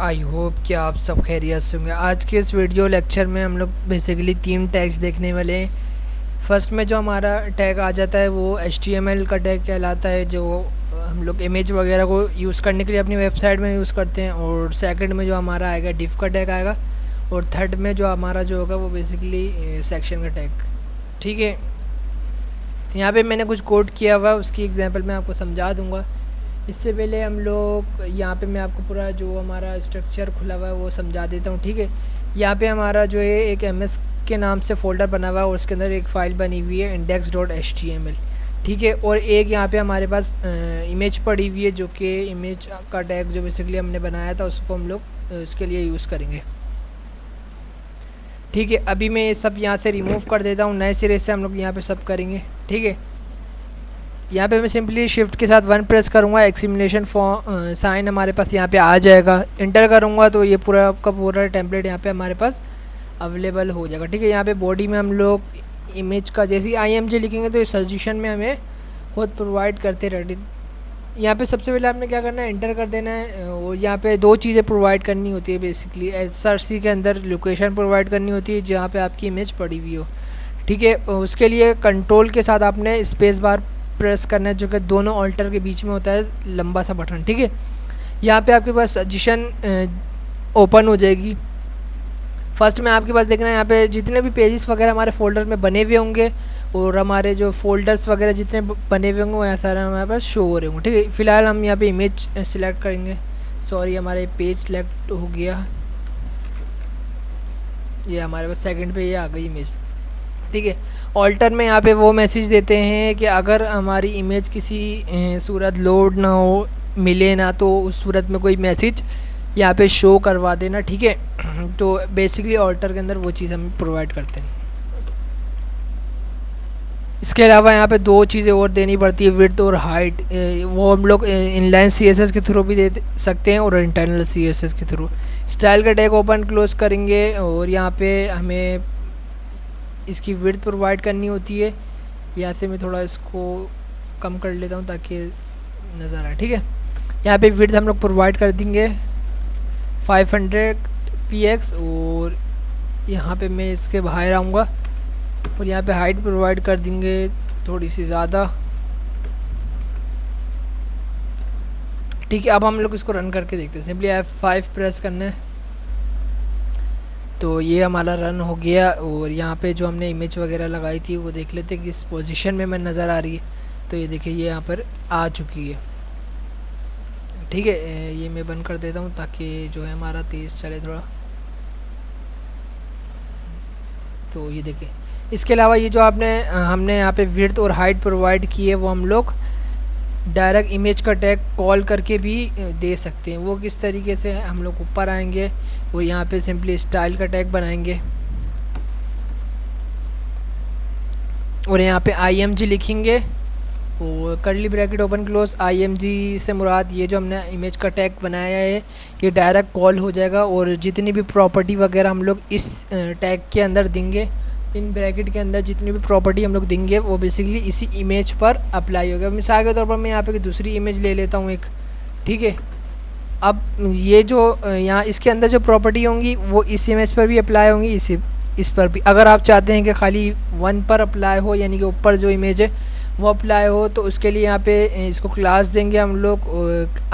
I hope कि आप सब खैरियत से होंगे। आज के इस वीडियो लेक्चर में हम लोग बेसिकली 3 टैग्स देखने वाले हैं। फर्स्ट में जो हमारा टैग आ जाता है वो HTML का टैग कहलाता है, जो हम लोग इमेज वगैरह को यूज़ करने के लिए अपनी वेबसाइट में यूज़ करते हैं। और सेकंड में जो हमारा आएगा डिव का टैग आएगा। और थर्ड में जो हमारा जो होगा वो बेसिकली सेक्शन का टैग। ठीक है, यहाँ पे मैंने कुछ कोड किया हुआ है, उसकी एग्जांपल मैं आपको समझा दूंगा। इससे पहले हम लोग यहाँ पे मैं आपको पूरा जो हमारा स्ट्रक्चर खुला हुआ है वो समझा देता हूँ। ठीक है, यहाँ पे हमारा जो है एक MS के नाम से फ़ोल्डर बना हुआ है और उसके अंदर एक फ़ाइल बनी हुई है index.html। ठीक है, और एक यहाँ पे हमारे पास इमेज पड़ी हुई है, जो कि इमेज का टैग जो बेसिकली हमने बनाया था उसको हम लोग उसके लिए यूज़ करेंगे। ठीक है, अभी मैं ये सब यहाँ से रिमूव कर देता हूँ, नए सिरे से हम लोग यहाँ पे सब करेंगे। ठीक है, यहाँ पे मैं सिंपली शिफ्ट के साथ 1 प्रेस करूँगा, एक्सिमिलेशन साइन हमारे पास यहाँ पे आ जाएगा। इंटर करूँगा तो ये पूरा का पूरा टेम्पलेट यहाँ पे हमारे पास अवेलेबल हो जाएगा। ठीक है, यहाँ पे बॉडी में हम लोग इमेज का जैसे IMG लिखेंगे तो ये सजेशन में हमें खुद प्रोवाइड करते रहते। यहाँ पे सबसे पहले आपने क्या करना है, इंटर कर देना है। और यहाँ पे 2 चीज़ें प्रोवाइड करनी होती है बेसिकली। SRC के अंदर लोकेशन प्रोवाइड करनी होती है जहाँ पे आपकी इमेज पड़ी हुई हो। ठीक है, उसके लिए कंट्रोल के साथ आपने स्पेस बार प्रेस करना है, जो कि दोनों ऑल्टर के बीच में होता है, लंबा सा बटन। ठीक है, यहाँ पे आपके पास सजेशन ओपन हो जाएगी। फर्स्ट में आपके पास देखना है यहाँ पे जितने भी पेजेस वगैरह हमारे फोल्डर में बने हुए होंगे और हमारे जो फोल्डर्स वगैरह जितने बने हुए होंगे वो यहाँ सारे हमारे पास शो हो रहे होंगे। ठीक है, फिलहाल हम यहाँ पे इमेज सिलेक्ट करेंगे। सॉरी, हमारे पेज सिलेक्ट हो गया, ये हमारे पास सेकंड पे ये आ गई इमेज। ठीक है, ऑल्टर में यहाँ पे वो मैसेज देते हैं कि अगर हमारी इमेज किसी सूरत लोड ना हो, मिले ना, तो उस सूरत में कोई मैसेज यहाँ पे शो करवा देना। ठीक है, तो बेसिकली ऑल्टर के अंदर वो चीज़ हम प्रोवाइड करते हैं। इसके अलावा यहाँ पे 2 चीज़ें और देनी पड़ती है, विड्थ और हाइट। वो हम लोग इनलाइन CSS के थ्रू भी दे सकते हैं और इंटरनल CSS के थ्रू। स्टाइल का टैग ओपन क्लोज करेंगे और यहाँ पे हमें इसकी विड्थ प्रोवाइड करनी होती है। यहाँ से मैं थोड़ा इसको कम कर लेता हूँ ताकि नज़र आए। ठीक है, यहाँ पे विड्थ हम लोग प्रोवाइड कर देंगे 500 px और यहाँ पे मैं इसके बाहर आऊँगा और यहाँ पे हाइट प्रोवाइड कर देंगे थोड़ी सी ज़्यादा। ठीक है, अब हम लोग इसको रन करके देखते हैं। सिंपली F5 प्रेस करना है तो ये हमारा रन हो गया। और यहाँ पे जो हमने इमेज वगैरह लगाई थी वो देख लेते हैं कि इस पोजीशन में मैं नज़र आ रही है। तो ये देखिए ये यहाँ पर आ चुकी है। ठीक है, ये मैं बंद कर देता हूँ ताकि जो है हमारा तेज़ चले थोड़ा। तो ये देखिए, इसके अलावा ये जो हमने यहाँ पे विड्थ और हाइट प्रोवाइड की है वो हम लोग डायरेक्ट इमेज का टैग कॉल करके भी दे सकते हैं। वो किस तरीके से, हम लोग ऊपर आएंगे और यहाँ पे सिंपली स्टाइल का टैग बनाएंगे और यहाँ पे IMG लिखेंगे और curly bracket open close. IMG से मुराद ये जो हमने इमेज का टैग बनाया है ये डायरेक्ट कॉल हो जाएगा और जितनी भी प्रॉपर्टी वगैरह हम लोग इस टैग के अंदर देंगे, इन ब्रैकेट के अंदर जितनी भी प्रॉपर्टी हम लोग देंगे वो बेसिकली इसी इमेज पर अप्लाई होगा। मिसाल के तौर पर मैं यहाँ पे दूसरी इमेज ले लेता हूँ एक। ठीक है, अब ये जो यहाँ इसके अंदर जो प्रॉपर्टी होंगी वो इस इमेज पर भी अप्लाई होंगी, इस पर भी। अगर आप चाहते हैं कि खाली 1 पर अप्लाई हो, यानी कि ऊपर जो इमेज है वो अप्लाई हो, तो उसके लिए यहाँ पे इसको क्लास देंगे हम लोग,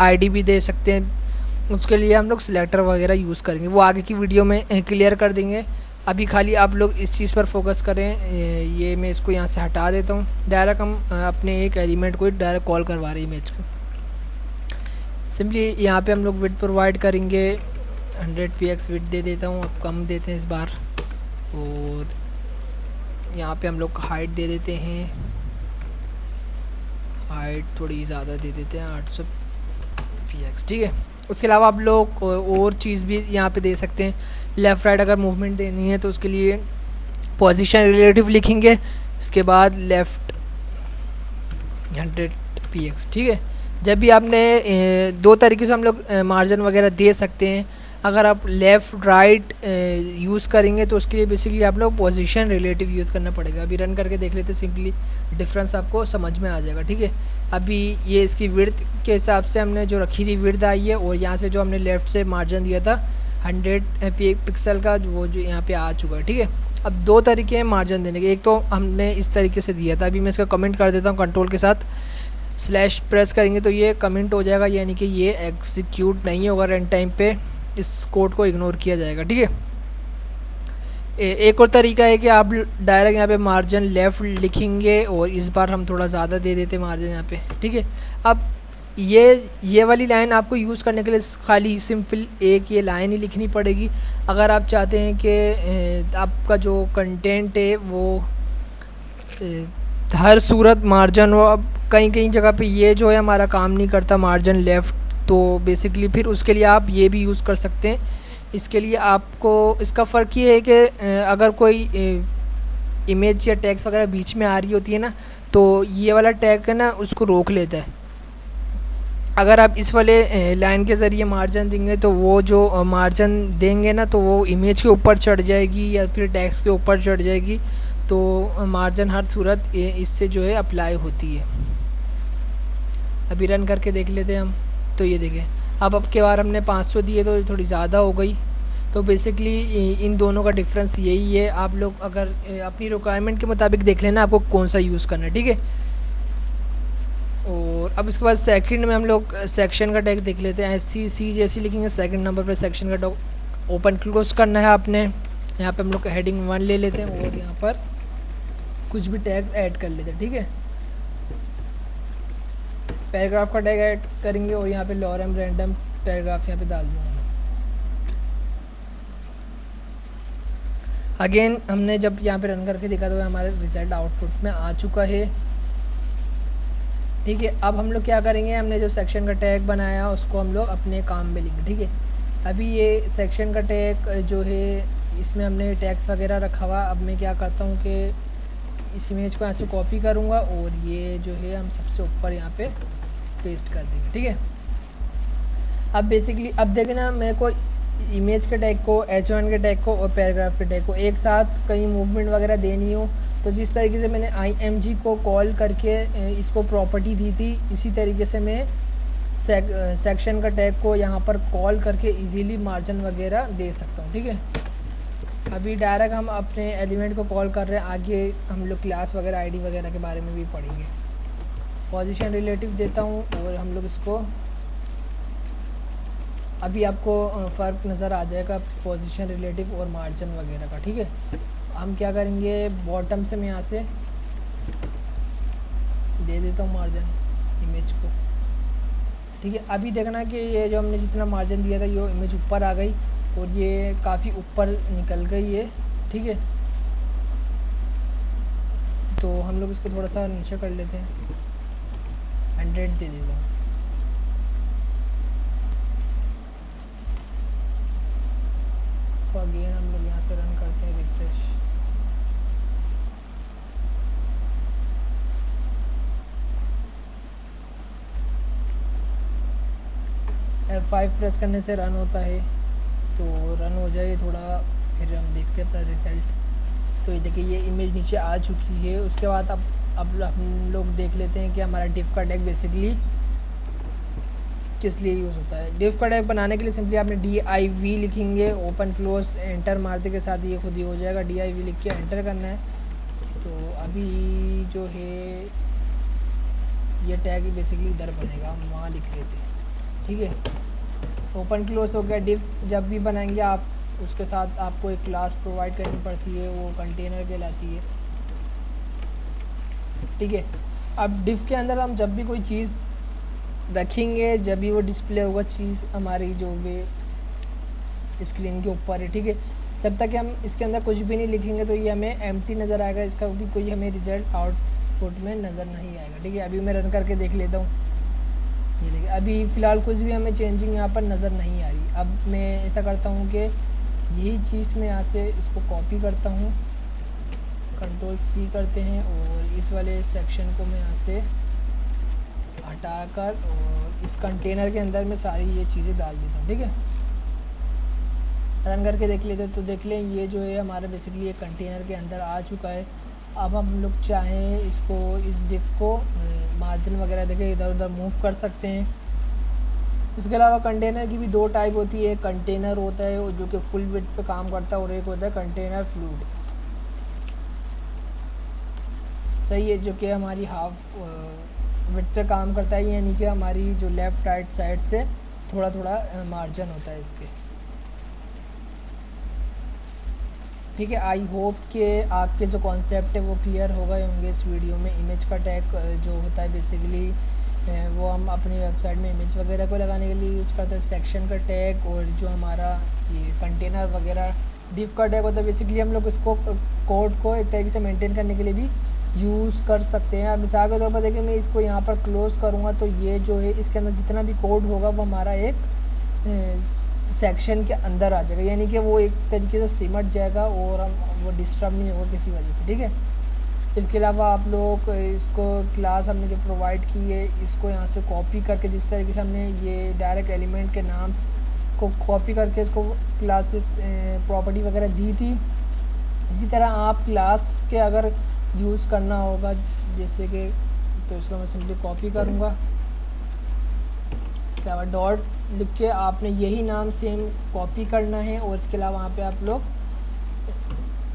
ID भी दे सकते हैं। उसके लिए हम लोग सिलेक्टर वगैरह यूज़ करेंगे, वो आगे की वीडियो में क्लियर कर देंगे। अभी खाली आप लोग इस चीज़ पर फोकस करें। ये मैं इसको यहाँ से हटा देता हूँ। डायरेक्ट हम अपने एक एलिमेंट को डायरेक्ट कॉल करवा रहे हैं इमेज को। सिंपली यहाँ पे हम लोग विड्थ प्रोवाइड करेंगे, 100 px विड्थ दे देता हूँ, अब कम देते हैं इस बार। और यहाँ पे हम लोग हाइट दे देते हैं, हाइट थोड़ी ज़्यादा दे देते हैं, 800 px। ठीक है, उसके अलावा आप लोग और चीज़ भी यहाँ पे दे सकते हैं। लेफ़्ट राइट अगर मूवमेंट देनी है तो उसके लिए पोजीशन रिलेटिव लिखेंगे, इसके बाद लेफ़्ट 100 px। ठीक है, जब भी आपने 2 तरीके से हम लोग मार्जिन वगैरह दे सकते हैं। अगर आप लेफ़्ट राइट यूज़ करेंगे तो उसके लिए बेसिकली आप लोग पोजीशन रिलेटिव यूज़ करना पड़ेगा। अभी रन करके देख लेते, सिंपली डिफरेंस आपको समझ में आ जाएगा, ठीक है। अभी ये इसकी विड्थ के हिसाब से हमने जो रखी थी विड्थ आई है, और यहाँ से जो हमने लेफ़्ट से मार्जिन दिया था 100 पिक्सल का, वो जो यहाँ पे आ चुका है, ठीक है। अब दो तरीके हैं मार्जिन देने के, एक तो हमने इस तरीके से दिया था। अभी मैं इसका कमेंट कर देता हूँ, कंट्रोल के साथ स्लैश प्रेस करेंगे तो ये कमेंट हो जाएगा, यानी कि ये एग्जीक्यूट नहीं होगा रन टाइम पे, इस कोड को इग्नोर किया जाएगा, ठीक है। एक और तरीका है कि आप डायरेक्ट यहाँ पे मार्जिन लेफ़्ट लिखेंगे, और इस बार हम थोड़ा ज़्यादा दे देते मार्जिन यहाँ पे, ठीक है। अब ये वाली लाइन आपको यूज़ करने के लिए खाली सिंपल एक ये लाइन ही लिखनी पड़ेगी। अगर आप चाहते हैं कि आपका जो कंटेंट है वो हर सूरत मार्जिन हो, अब कहीं कहीं जगह पे ये जो है हमारा काम नहीं करता मार्जिन लेफ़्ट, तो बेसिकली फिर उसके लिए आप ये भी यूज़ कर सकते हैं। इसके लिए आपको इसका फ़र्क ये है कि अगर कोई इमेज या टैग्स वगैरह बीच में आ रही होती है ना, तो ये वाला टैग है ना उसको रोक लेता है। अगर आप इस वाले लाइन के ज़रिए मार्जिन देंगे तो वो जो मार्जिन देंगे ना, तो वो इमेज के ऊपर चढ़ जाएगी या फिर टैक्स के ऊपर चढ़ जाएगी, तो मार्जिन हर सूरत इससे जो है अप्लाई होती है। अभी रन करके देख लेते हैं हम, तो ये देखें अब के बार हमने 500 दिए तो थोड़ी ज़्यादा हो गई। तो बेसिकली इन दोनों का डिफरेंस यही है। आप लोग अगर अपनी रिक्वायरमेंट के मुताबिक देख लेना आपको कौन सा यूज़ करना है, ठीक है। और अब इसके बाद सेकंड में हम लोग सेक्शन का टैग देख लेते हैं। सी जैसे लिखेंगे, सेकंड नंबर पर सेक्शन का टैग ओपन क्लोज करना है आपने। यहाँ पे हम लोग हेडिंग 1 ले लेते हैं और यहाँ पर कुछ भी टैग्स ऐड कर लेते हैं, ठीक है। पैराग्राफ का टैग ऐड करेंगे और यहाँ पे लॉरेम रैंडम पैराग्राफ यहाँ पे डाल दूँगा। अगेन हमने जब यहाँ पे रन करके देखा तो हमारे रिजल्ट आउटपुट में आ चुका है, ठीक है। अब हम लोग क्या करेंगे, हमने जो सेक्शन का टैग बनाया उसको हम लोग अपने काम में लेंगे, ठीक है। अभी ये सेक्शन का टैग जो है इसमें हमने टैग्स वगैरह रखा हुआ। अब मैं क्या करता हूँ कि इस इमेज को यहाँ से कॉपी करूँगा और ये जो है हम सबसे ऊपर यहाँ पे पेस्ट कर देंगे, ठीक है। अब बेसिकली अब देखें ना, मेरे को इमेज के टैग को, H1 के टैग को और पैराग्राफ के टैग को एक साथ कहीं मूवमेंट वगैरह देनी हो, तो जिस तरीके से मैंने IMG को कॉल करके इसको प्रॉपर्टी दी थी, इसी तरीके से मैं सेक्शन का टैग को यहाँ पर कॉल करके इजीली मार्जिन वगैरह दे सकता हूँ, ठीक है। अभी डायरेक्ट हम अपने एलिमेंट को कॉल कर रहे हैं, आगे हम लोग क्लास वगैरह आईडी वगैरह के बारे में भी पढ़ेंगे। पोजीशन रिलेटिव देता हूँ और हम लोग इसको, अभी आपको फ़र्क नज़र आ जाएगा पोजीशन रिलेटिव और मार्जिन वगैरह का, ठीक है। हम क्या करेंगे, बॉटम से मैं यहाँ से दे देता हूँ मार्जिन इमेज को, ठीक है। अभी देखना कि ये जो हमने जितना मार्जिन दिया था ये इमेज ऊपर आ गई और ये काफ़ी ऊपर निकल गई है, ठीक है। तो हम लोग इसको थोड़ा सा नीचे कर लेते हैं, 100 दे देता हूँ। इसको अगेन हम लोग यहाँ से रन करते हैं, रिफ्रेश। F5 प्रेस करने से रन होता है, तो रन हो जाए थोड़ा, फिर हम देखते हैं अपना रिज़ल्ट। तो ये देखिए ये इमेज नीचे आ चुकी है। उसके बाद अब हम लोग देख लेते हैं कि हमारा डिव का टैग बेसिकली किस लिए यूज़ होता है। डिव का टैग बनाने के लिए सिंपली आपने div लिखेंगे, ओपन क्लोज एंटर मारते के साथ ये खुद ही हो जाएगा। div लिख के एंटर करना है। तो अभी जो है ये टैग बेसिकली इधर बनेगा, हम वहाँ लिख लेते हैं, ठीक है। ओपन क्लोज हो गया। डिव जब भी बनाएंगे आप उसके साथ आपको एक क्लास प्रोवाइड करनी पड़ती है, वो कंटेनर कहलाती है, ठीक है। अब डिव के अंदर हम जब भी कोई चीज़ रखेंगे, जब भी वो डिस्प्ले होगा चीज़ हमारी जो भी स्क्रीन के ऊपर है, ठीक है। जब तक हम इसके अंदर कुछ भी नहीं लिखेंगे तो ये हमें एम्प्टी नज़र आएगा, इसका भी कोई हमें रिज़ल्ट आउटपुट में नज़र नहीं आएगा, ठीक है। अभी मैं रन करके देख लेता हूँ, ये देखिए अभी फ़िलहाल कुछ भी हमें चेंजिंग यहाँ पर नज़र नहीं आ रही। अब मैं ऐसा करता हूँ कि यही चीज़ मैं यहाँ से इसको कॉपी करता हूँ, Ctrl+C करते हैं और इस वाले सेक्शन को मैं यहाँ से हटाकर और इस कंटेनर के अंदर मैं सारी ये चीज़ें डाल देता हूँ, ठीक है। रन करके देख लेते तो देख लें ये जो है हमारा बेसिकली ये कंटेनर के अंदर आ चुका है। अब हम लोग चाहें इसको इस डिफ को मार्जिन वगैरह देके इधर उधर मूव कर सकते हैं। इसके अलावा कंटेनर की भी दो टाइप होती है, एक कंटेनर होता है जो कि फुल विड्थ पे काम करता है और एक होता है कंटेनर फ्लूइड, सही है, जो कि हमारी हाफ विड्थ पे काम करता है, यानी कि हमारी जो लेफ़्ट राइट साइड से थोड़ा थोड़ा मार्जिन होता है इसके। ठीक है, आई होप कि आपके जो कॉन्सेप्ट है वो क्लियर हो गए होंगे इस वीडियो में। इमेज का टैग जो होता है बेसिकली वो हम अपनी वेबसाइट में इमेज वगैरह को लगाने के लिए यूज़ करते हैं। सेक्शन का टैग और जो हमारा ये कंटेनर वगैरह डिव का टैग होता है बेसिकली हम लोग इसको कोड को एक तरीके से मेंटेन करने के लिए भी यूज़ कर सकते हैं। अब मिसाल के तौर पर देखिए मैं इसको यहाँ पर क्लोज़ करूँगा तो ये जो है इसके अंदर जितना भी कोड होगा वो हमारा एक सेक्शन के अंदर आ जाएगा, यानी कि वो एक तरीके से सिमट जाएगा और हम वो डिस्टर्ब नहीं होगा किसी वजह से। ठीक है, इसके अलावा आप लोग इसको क्लास हमने जो प्रोवाइड की है इसको यहाँ से कॉपी करके, जिस तरीके से हमने ये डायरेक्ट एलिमेंट के नाम को कॉपी करके इसको क्लासेस प्रॉपर्टी वगैरह दी थी, इसी तरह आप क्लास के अगर यूज़ करना होगा जैसे कि, तो इसको मैं सिंपली कॉपी करूँगा, क्या डॉट लिख के आपने यही नाम सेम कॉपी करना है और इसके अलावा वहाँ पे आप लोग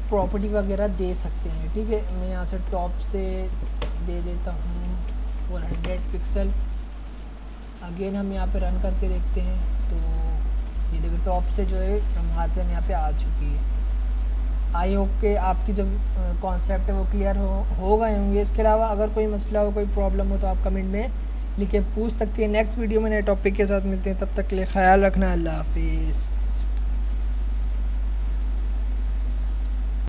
प्रॉपर्टी वगैरह दे सकते हैं। ठीक है, मैं यहाँ से टॉप से दे देता हूँ 400 पिक्सल। अगेन हम यहाँ पे रन करके देखते हैं तो ये देखो टॉप से जो है मार्जिन यहाँ पे आ चुकी है। आई होप के आपकी जो कॉन्सेप्ट है वो क्लियर हो गए होंगे। इसके अलावा अगर कोई मसला हो, कोई प्रॉब्लम हो तो आप कमेंट में लिख के पूछ सकती है। नेक्स्ट वीडियो में नए टॉपिक के साथ मिलते हैं, तब तक के लिए ख्याल रखना, अल्लाह हाफिज़।